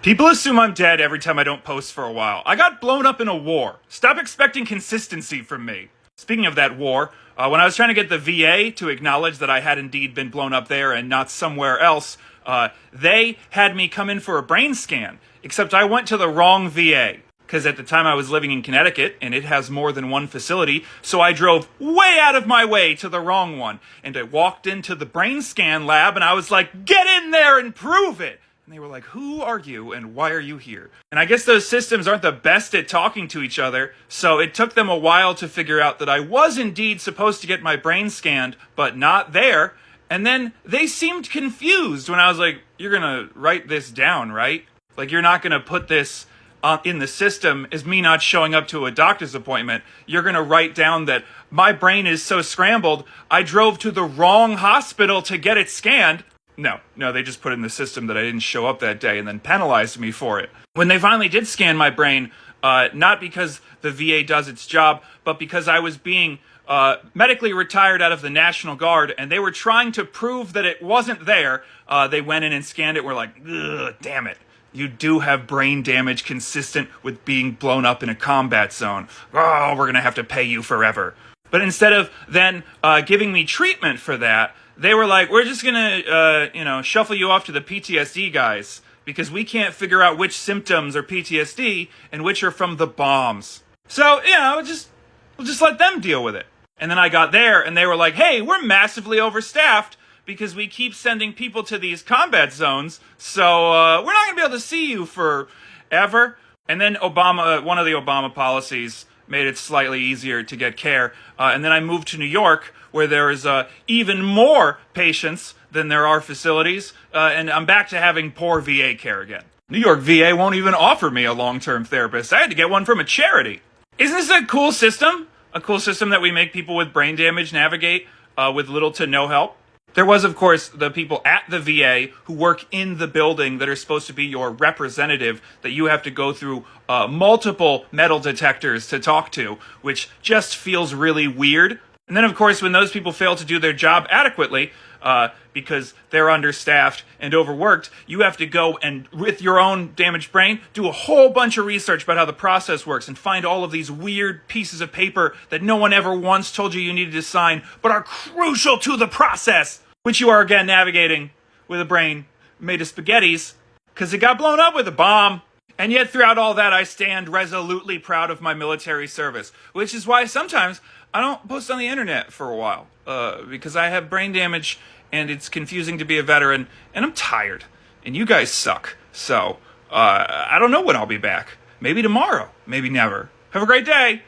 People assume I'm dead every time I don't post for a while. I got blown up in a war. Stop expecting consistency from me. Speaking of that war, when I was trying to get the VA to acknowledge that I had indeed been blown up there and not somewhere else, they had me come in for a brain scan. Except I went to the wrong VA. Because at the time I was living in Connecticut, and it has more than one facility, so I drove way out of my way to the wrong one. And I walked into the brain scan lab, and I was like, get in there and prove it! And they were like, who are you and why are you here? And I guess those systems aren't the best at talking to each other, so it took them a while to figure out that I was indeed supposed to get my brain scanned, but not there. And then they seemed confused when I was like, you're gonna write this down, right? Like, you're not gonna put this in the system as me not showing up to a doctor's appointment. You're gonna write down that my brain is so scrambled, I drove to the wrong hospital to get it scanned. No, they just put in the system that I didn't show up that day and then penalized me for it. When they finally did scan my brain, not because the VA does its job, but because I was being medically retired out of the National Guard, and they were trying to prove that it wasn't there, they went in and scanned it and were like, ugh, damn it. You do have brain damage consistent with being blown up in a combat zone. Oh, we're going to have to pay you forever. But instead of then giving me treatment for that, they were like, we're just going to, shuffle you off to the PTSD guys because we can't figure out which symptoms are PTSD and which are from the bombs. So, we'll just let them deal with it. And then I got there and they were like, hey, we're massively overstaffed because we keep sending people to these combat zones, so we're not going to be able to see you forever. And then one of the Obama policies made it slightly easier to get care. And then I moved to New York, where there is even more patients than there are facilities, and I'm back to having poor VA care again. New York VA won't even offer me a long-term therapist. I had to get one from a charity. Isn't this a cool system? A cool system that we make people with brain damage navigate with little to no help? There was, of course, the people at the VA who work in the building that are supposed to be your representative that you have to go through multiple metal detectors to talk to, which just feels really weird. And then, of course, when those people fail to do their job adequately, because they're understaffed and overworked, you have to go and, with your own damaged brain, do a whole bunch of research about how the process works and find all of these weird pieces of paper that no one ever once told you needed to sign, but are crucial to the process, which you are again navigating with a brain made of spaghettis, because it got blown up with a bomb. And yet throughout all that, I stand resolutely proud of my military service, which is why sometimes I don't post on the internet for a while, because I have brain damage and it's confusing to be a veteran, and I'm tired, and you guys suck. So, I don't know when I'll be back. Maybe tomorrow, maybe never. Have a great day.